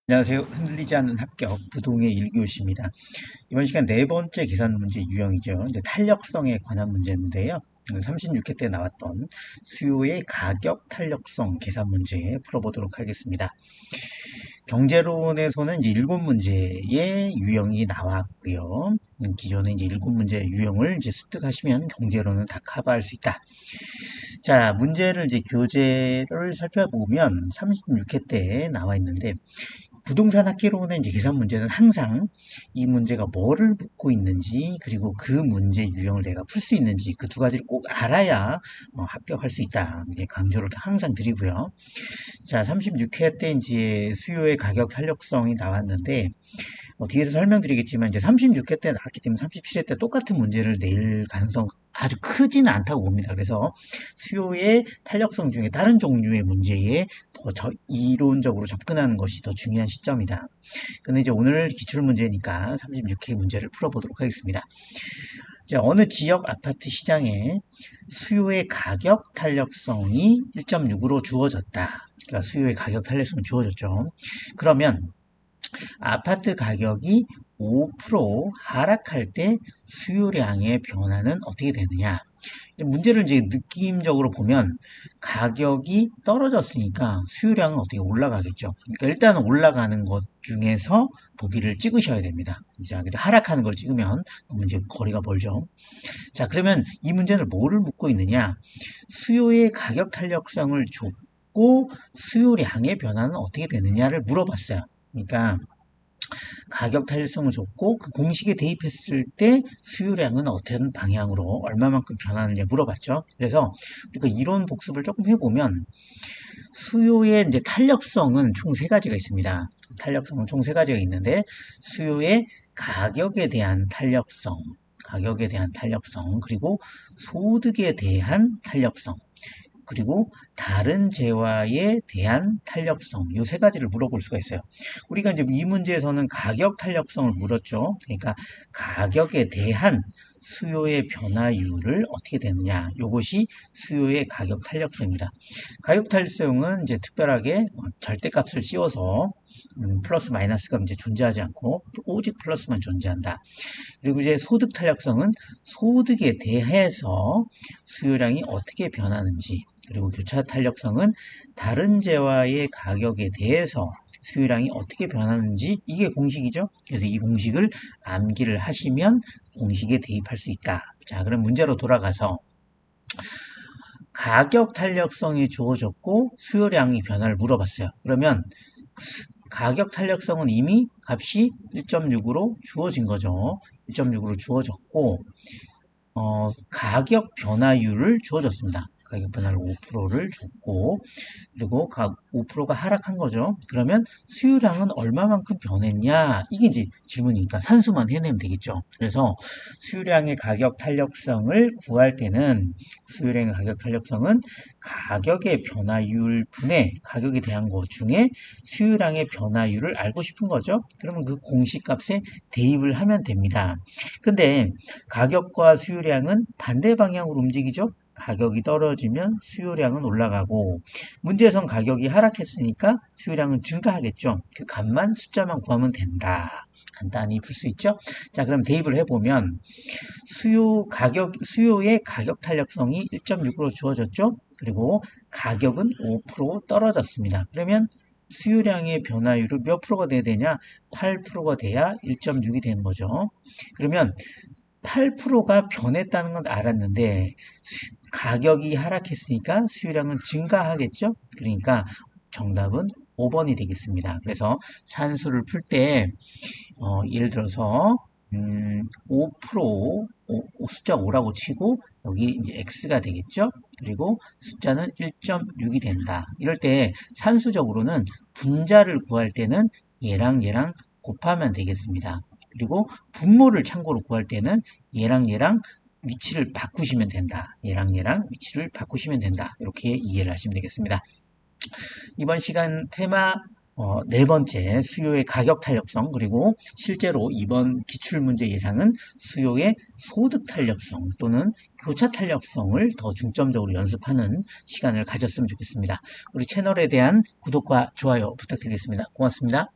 안녕하세요. 흔들리지 않는 합격 부동의 1교시입니다. 이번 시간 네 번째 계산 문제 유형이죠. 이제 탄력성에 관한 문제인데요. 36회 때 나왔던 수요의 가격 탄력성 계산 문제 풀어보도록 하겠습니다. 경제론에서는 이제 7문제의 유형이 나왔고요. 기존에 이제 7문제 유형을 이제 습득하시면 경제론은 다 커버할 수 있다. 자, 문제를 이제 교재를 살펴보면 36회 때 나와 있는데, 부동산 학개론의 이제 계산 문제는 항상 이 문제가 뭐를 묻고 있는지, 그리고 그 문제 유형을 내가 풀 수 있는지, 그 두 가지를 꼭 알아야 합격할 수 있다. 강조를 항상 드리고요. 자, 36회 때 이제 수요의 가격 탄력성이 나왔는데, 뒤에서 설명드리겠지만, 이제 36회 때 나왔기 때문에 37회 때 똑같은 문제를 낼 가능성 아주 크지는 않다고 봅니다. 그래서 수요의 탄력성 중에 다른 종류의 문제에 더 이론적으로 접근하는 것이 더 중요한 시점이다. 근데 이제 오늘 기출문제니까 36회 문제를 풀어보도록 하겠습니다. 자, 어느 지역 아파트 시장에 수요의 가격 탄력성이 1.6으로 주어졌다. 그러니까 수요의 가격 탄력성이 주어졌죠. 그러면 아파트 가격이 5% 하락할 때 수요량의 변화는 어떻게 되느냐? 문제를 이제 느낌적으로 보면 가격이 떨어졌으니까 수요량은 어떻게 올라가겠죠. 그러니까 일단은 올라가는 것 중에서 보기를 찍으셔야 됩니다. 자, 하락하는 걸 찍으면 문제 거리가 멀죠. 자, 그러면 이 문제는 뭐를 묻고 있느냐? 수요의 가격 탄력성을 줬고 수요량의 변화는 어떻게 되느냐를 물어봤어요. 그러니까 가격 탄력성을 줬고 그 공식에 대입했을 때 수요량은 어떤 방향으로 얼마만큼 변하느냐 물어봤죠. 그래서 우리가 이론 복습을 조금 해보면 수요의 이제 탄력성은 총 세 가지가 있습니다. 탄력성은 총 세 가지가 있는데 수요의 가격에 대한 탄력성, 그리고 소득에 대한 탄력성, 그리고 다른 재화에 대한 탄력성, 이 세 가지를 물어볼 수가 있어요. 우리가 이제 이 문제에서는 가격 탄력성을 물었죠. 그러니까 가격에 대한 수요의 변화율을 어떻게 되느냐, 이것이 수요의 가격 탄력성입니다. 가격 탄력성은 이제 특별하게 절대값을 씌워서 플러스 마이너스가 이제 존재하지 않고 오직 플러스만 존재한다. 그리고 이제 소득 탄력성은 소득에 대해서 수요량이 어떻게 변하는지, 그리고 교차 탄력성은 다른 재화의 가격에 대해서 수요량이 어떻게 변하는지, 이게 공식이죠. 그래서 이 공식을 암기를 하시면 공식에 대입할 수 있다. 자, 그럼 문제로 돌아가서 가격 탄력성이 주어졌고 수요량의 변화를 물어봤어요. 그러면 가격 탄력성은 이미 값이 1.6으로 주어진 거죠. 1.6으로 주어졌고 가격 변화율을 주어졌습니다. 가격 변화를 5%를 줬고, 그리고 5%가 하락한 거죠. 그러면 수요량은 얼마만큼 변했냐? 이게 이제 질문이니까 산수만 해내면 되겠죠. 그래서 수요량의 가격 탄력성을 구할 때는 수요량의 가격 탄력성은 가격의 변화율 분의 가격에 대한 것 중에 수요량의 변화율을 알고 싶은 거죠. 그러면 그 공식값에 대입을 하면 됩니다. 근데 가격과 수요량은 반대 방향으로 움직이죠. 가격이 떨어지면 수요량은 올라가고, 문제에선 가격이 하락했으니까 수요량은 증가하겠죠. 그 값만 숫자만 구하면 된다. 간단히 풀 수 있죠. 자, 그럼 대입을 해보면 수요의 가격 탄력성이 1.6으로 주어졌죠. 그리고 가격은 5% 떨어졌습니다. 그러면 수요량의 변화율은 몇 프로가 돼야 되냐? 8%가 돼야 1.6이 되는 거죠. 그러면 8%가 변했다는 건 알았는데 가격이 하락했으니까 수요량은 증가하겠죠. 그러니까 정답은 5번이 되겠습니다. 그래서 산수를 풀 때 예를 들어서 5% 숫자 5라고 치고 여기 이제 x가 되겠죠. 그리고 숫자는 1.6이 된다. 이럴 때 산수적으로는 분자를 구할 때는 얘랑 곱하면 되겠습니다. 그리고 분모를 참고로 구할 때는 얘랑 위치를 바꾸시면 된다. 얘랑 위치를 바꾸시면 된다. 이렇게 이해를 하시면 되겠습니다. 이번 시간 테마 네 번째 수요의 가격 탄력성, 그리고 실제로 이번 기출문제 예상은 수요의 소득 탄력성 또는 교차 탄력성을 더 중점적으로 연습하는 시간을 가졌으면 좋겠습니다. 우리 채널에 대한 구독과 좋아요 부탁드리겠습니다. 고맙습니다.